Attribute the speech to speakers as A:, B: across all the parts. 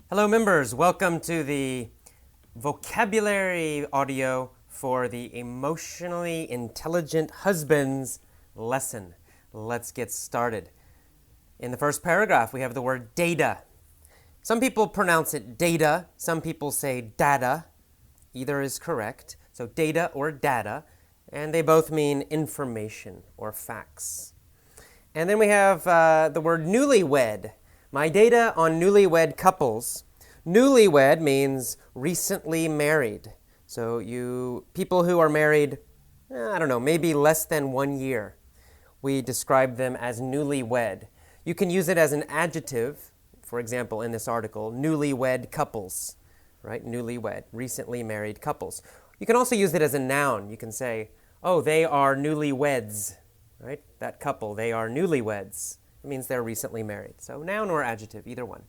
A: Hello members, welcome to the vocabulary audio for the Emotionally Intelligent Husbands lesson. Let's get started. In the first paragraph, we have the word data. Some people pronounce it data, some people say data. Either is correct. So data or data, and they both mean information or facts. And then we have the word newlywed. My data on newlywed couples. Newlywed means recently married. So people who are married, maybe less than 1 year. We describe them as newlywed. You can use it as an adjective, for example, in this article, newlywed couples, right? Newlywed, recently married couples. You can also use it as a noun. You can say, oh, they are newlyweds, right? That couple, they are newlyweds. It means they're recently married. So noun or adjective, either one.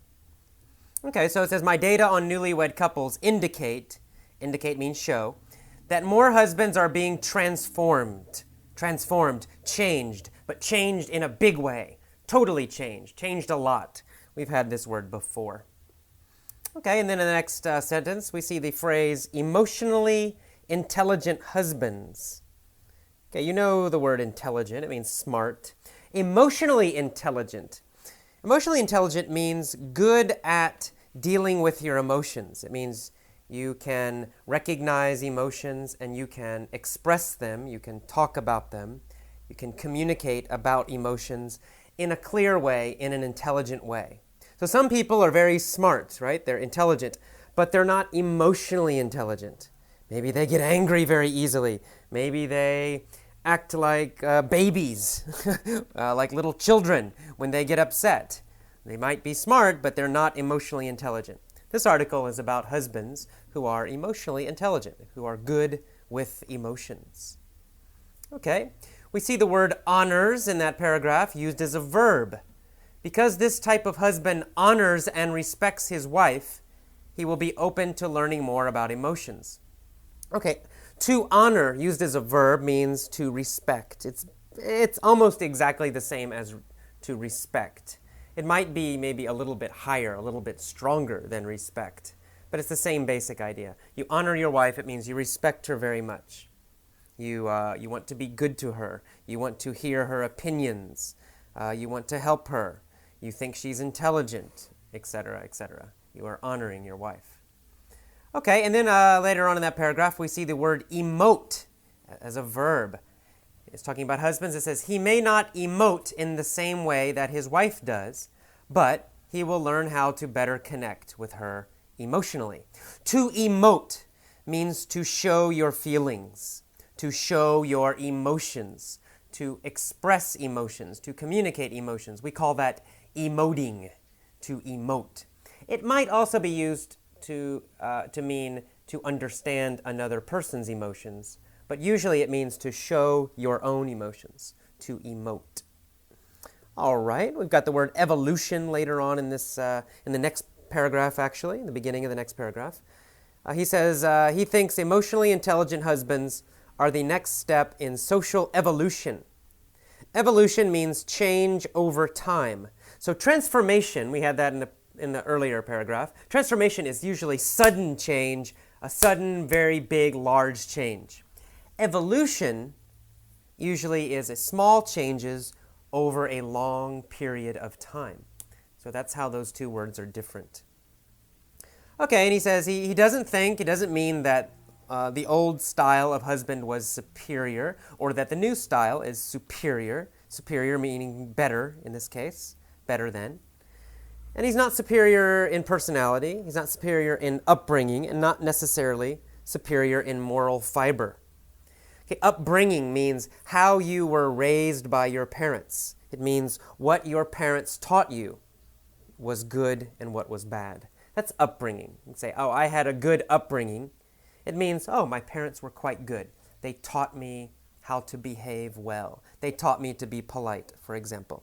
A: Okay, so it says, my data on newlywed couples indicate means show, that more husbands are being transformed, changed, but changed in a big way. Totally changed a lot. We've had this word before. Okay, and then in the next sentence, we see the phrase, emotionally intelligent husbands. Okay, you know the word intelligent. It means smart. Emotionally intelligent. Emotionally intelligent means good at dealing with your emotions. It means you can recognize emotions and you can express them. You can talk about them. You can communicate about emotions in a clear way, in an intelligent way. So some people are very smart, right? They're intelligent, but they're not emotionally intelligent. Maybe they get angry very easily. Maybe they act like babies, like little children when they get upset. They might be smart, but they're not emotionally intelligent. This article is about husbands who are emotionally intelligent, who are good with emotions. Okay, we see the word honors in that paragraph used as a verb. Because this type of husband honors and respects his wife, he will be open to learning more about emotions. Okay, to honor, used as a verb, means to respect. It's almost exactly the same as to respect. It might be maybe a little bit higher, a little bit stronger than respect, but it's the same basic idea. You honor your wife, it means you respect her very much. You want to be good to her. You want to hear her opinions. You want to help her. You think she's intelligent, etc., etc. You are honoring your wife. Okay, and then later on in that paragraph, we see the word emote as a verb. It's talking about husbands. It says, he may not emote in the same way that his wife does, but he will learn how to better connect with her emotionally. To emote means to show your feelings, to show your emotions, to express emotions, to communicate emotions. We call that emoting, to emote. It might also be used to mean to understand another person's emotions, but usually it means to show your own emotions, to emote. All right, we've got the word evolution later on in this, in the next paragraph, actually, in the beginning of the next paragraph. He says he thinks emotionally intelligent husbands are the next step in social evolution. Evolution means change over time. So transformation, we had that in the earlier paragraph. Transformation is usually sudden change, a sudden, very big, large change. Evolution usually is a small changes over a long period of time. So that's how those two words are different. Okay, and he says he doesn't mean that the old style of husband was superior or that the new style is superior. Superior meaning better in this case, better than. And he's not superior in personality, he's not superior in upbringing, and not necessarily superior in moral fiber. Okay, upbringing means how you were raised by your parents. It means what your parents taught you was good and what was bad. That's upbringing. You can say, oh, I had a good upbringing. It means, oh, my parents were quite good. They taught me how to behave well. They taught me to be polite, for example.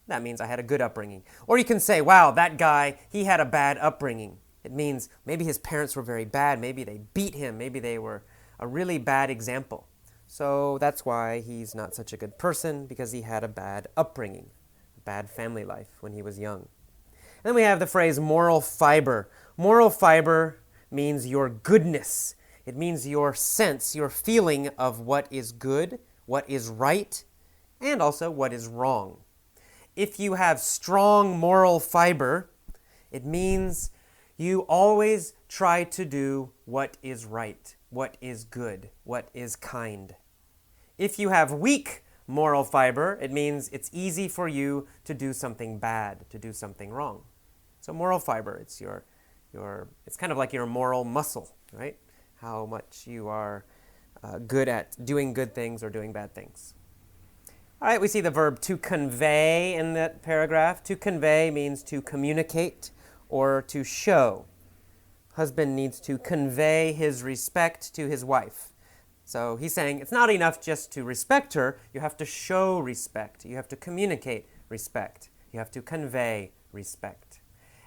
A: That means I had a good upbringing. Or you can say, wow, that guy, he had a bad upbringing. It means maybe his parents were very bad. Maybe they beat him. Maybe they were a really bad example. So that's why he's not such a good person, because he had a bad upbringing, a bad family life when he was young. Then we have the phrase moral fiber. Moral fiber means your goodness. It means your sense, your feeling of what is good, what is right, and also what is wrong. If you have strong moral fiber, it means you always try to do what is right, what is good, what is kind. If you have weak moral fiber, it means it's easy for you to do something bad, to do something wrong. So moral fiber, it's it's kind of like your moral muscle, right? How much you are good at doing good things or doing bad things. All right, we see the verb to convey in that paragraph. To convey means to communicate or to show. Husband needs to convey his respect to his wife. So he's saying it's not enough just to respect her. You have to show respect. You have to communicate respect. You have to convey respect.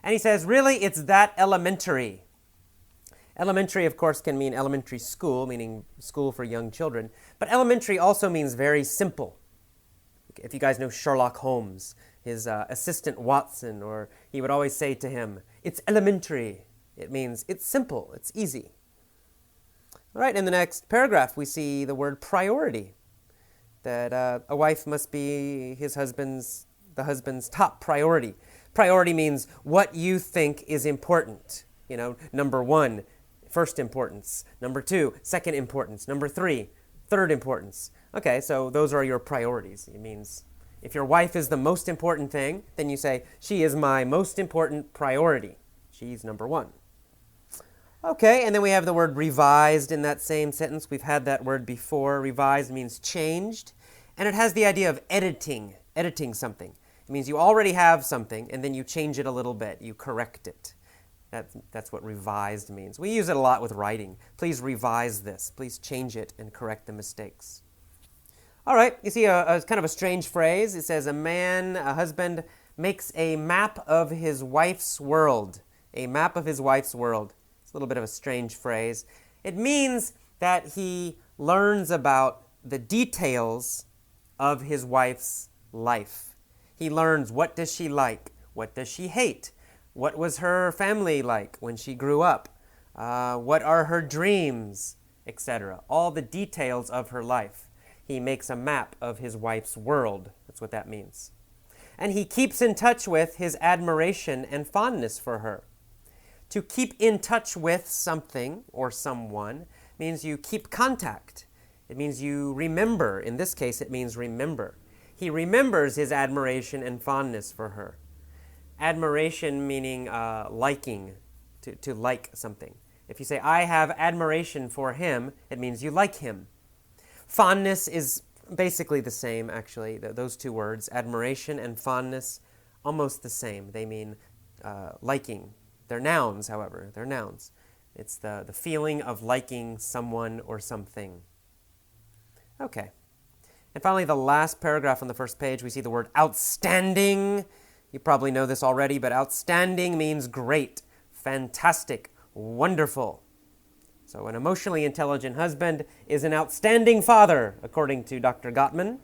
A: And he says, really, it's that elementary. Elementary, of course, can mean elementary school, meaning school for young children. But elementary also means very simple. If you guys know Sherlock Holmes, his assistant Watson, or he would always say to him, it's elementary. It means it's simple, it's easy. All right, in the next paragraph, we see the word priority, that a wife must be the husband's top priority. Priority means what you think is important. You know, number 1, first importance. Number 2, second importance. Number 3, third importance. Okay, so those are your priorities. It means if your wife is the most important thing, then you say, she is my most important priority. She's number 1. Okay, and then we have the word revised in that same sentence. We've had that word before. Revised means changed, and it has the idea of editing something. It means you already have something, and then you change it a little bit. You correct it. That's what revised means. We use it a lot with writing. Please revise this. Please change it and correct the mistakes. All right, you see a kind of a strange phrase. It says a husband, makes a map of his wife's world. A map of his wife's world. It's a little bit of a strange phrase. It means that he learns about the details of his wife's life. He learns, what does she like? What does she hate? What was her family like when she grew up? What are her dreams, etc. All the details of her life. He makes a map of his wife's world. That's what that means. And he keeps in touch with his admiration and fondness for her. To keep in touch with something or someone means you keep contact. It means you remember. In this case, it means remember. He remembers his admiration and fondness for her. Admiration meaning liking, to like something. If you say, I have admiration for him, it means you like him. Fondness is basically the same, actually. Those two words, admiration and fondness, almost the same. They mean liking. They're nouns, however. They're nouns. It's the feeling of liking someone or something. Okay. And finally, the last paragraph on the first page, we see the word outstanding. You probably know this already, but outstanding means great, fantastic, wonderful. So an emotionally intelligent husband is an outstanding father, according to Dr. Gottman.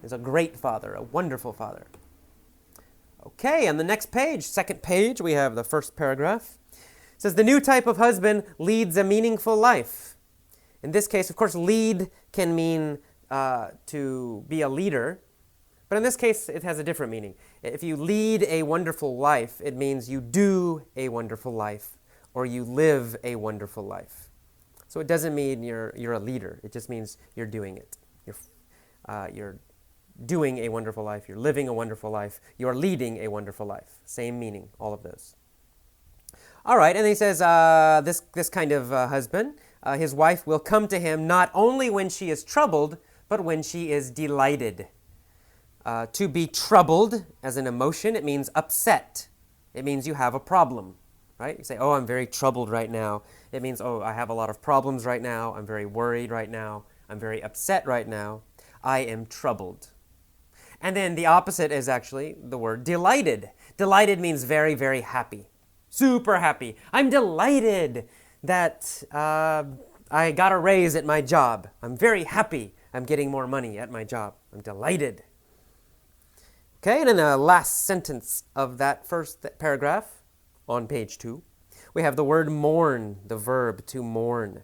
A: He's a great father, a wonderful father. Okay, on the next page, second page, we have the first paragraph. It says, the new type of husband leads a meaningful life. In this case, of course, lead can mean to be a leader. But in this case, it has a different meaning. If you lead a wonderful life, it means you do a wonderful life or you live a wonderful life. So it doesn't mean you're a leader. It just means you're doing it. You're doing a wonderful life. You're living a wonderful life. You're leading a wonderful life. Same meaning, all of those. All right, and he says this kind of husband, his wife will come to him not only when she is troubled, but when she is delighted. To be troubled as an emotion, it means upset. It means you have a problem, right? You say, oh, I'm very troubled right now. It means, oh, I have a lot of problems right now. I'm very worried right now. I'm very upset right now. I am troubled. And then the opposite is actually the word delighted. Delighted means very, very happy. Super happy. I'm delighted that I got a raise at my job. I'm very happy I'm getting more money at my job. I'm delighted. Okay, and in the last sentence of that first paragraph on page 2, we have the word mourn, the verb to mourn.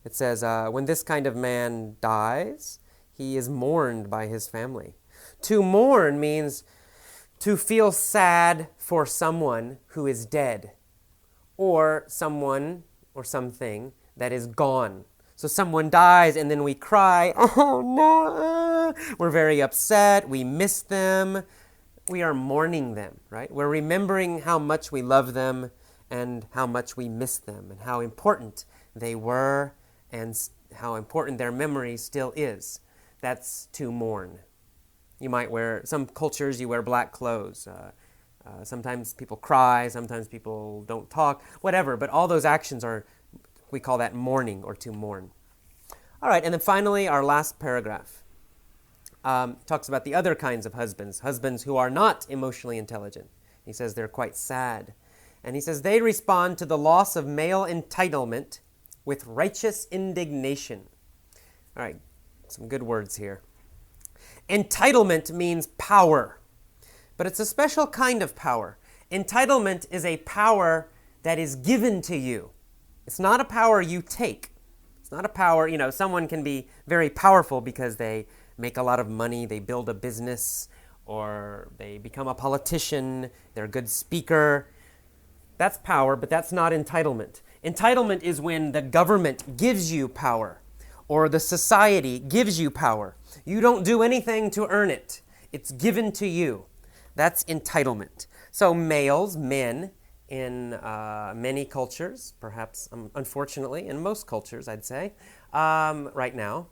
A: It says, when this kind of man dies, he is mourned by his family. To mourn means to feel sad for someone who is dead, or someone or something that is gone. So someone dies and then we cry, oh no, we're very upset, we miss them, we are mourning them, right? We're remembering how much we love them and how much we miss them and how important they were and how important their memory still is. That's to mourn. You might wear, some cultures you wear black clothes. Sometimes people cry, sometimes people don't talk, whatever. But all those actions are, we call that mourning or to mourn. All right, and then finally our last paragraph talks about the other kinds of husbands, husbands who are not emotionally intelligent. He says they're quite sad. And he says they respond to the loss of male entitlement with righteous indignation. All right, some good words here. Entitlement means power, but it's a special kind of power. Entitlement is a power that is given to you. It's not a power you take. It's not a power, someone can be very powerful because they make a lot of money, they build a business, or they become a politician, they're a good speaker. That's power, but that's not entitlement. Entitlement is when the government gives you power, or the society gives you power. You don't do anything to earn it. It's given to you. That's entitlement. So males, men, in many cultures, perhaps unfortunately in most cultures, I'd say, right now,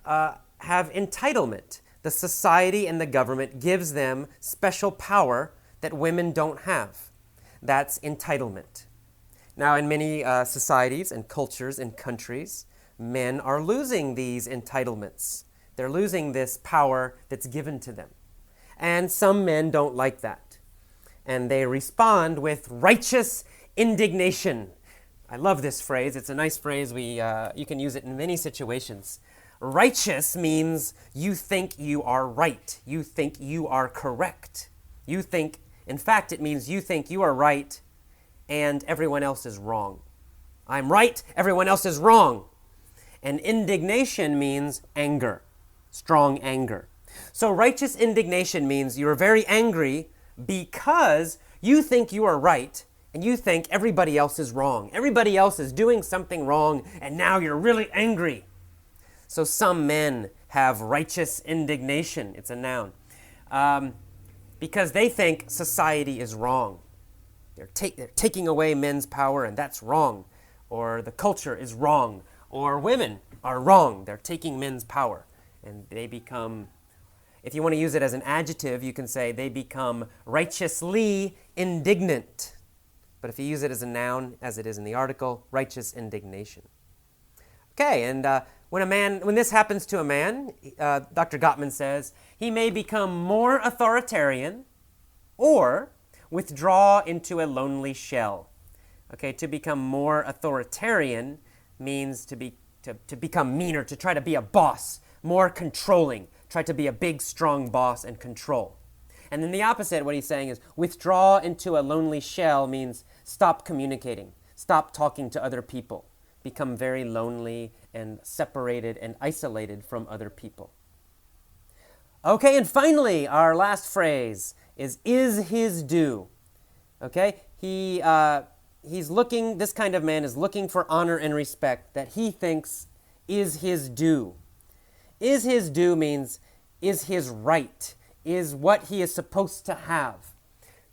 A: have entitlement. The society and the government gives them special power that women don't have. That's entitlement. Now, in many societies and cultures and countries, men are losing these entitlements. They're losing this power that's given to them. And some men don't like that. And they respond with righteous indignation. I love this phrase. It's a nice phrase. You can use it in many situations. Righteous means you think you are right. You think you are correct. In fact, it means you think you are right and everyone else is wrong. I'm right, everyone else is wrong. And indignation means anger, strong anger. So righteous indignation means you're very angry because you think you are right and you think everybody else is wrong. Everybody else is doing something wrong and now you're really angry. So some men have righteous indignation. It's a noun. Because they think society is wrong. They're taking away men's power and that's wrong. Or the culture is wrong. Or women are wrong. They're taking men's power. And they become, if you want to use it as an adjective, you can say they become righteously indignant. But if you use it as a noun, as it is in the article, righteous indignation. Okay, and when this happens to a man, Dr. Gottman says, he may become more authoritarian or withdraw into a lonely shell. Okay, to become more authoritarian means to become meaner, to try to be a boss, more controlling, try to be a big, strong boss and control. And then the opposite, what he's saying is withdraw into a lonely shell means stop communicating, stop talking to other people, become very lonely and separated and isolated from other people. Okay, and finally, our last phrase is his due. Okay, this kind of man is looking for honor and respect that he thinks is his due. Is his due means is his right, is what he is supposed to have.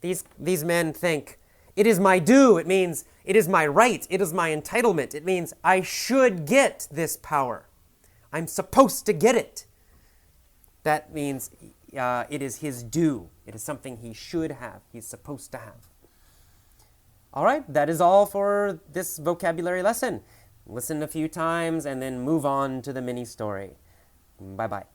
A: These men think, it is my due. It means it is my right. It is my entitlement. It means I should get this power. I'm supposed to get it. That means it is his due. It is something he should have. He's supposed to have. All right, that is all for this vocabulary lesson. Listen a few times and then move on to the mini story. Bye-bye.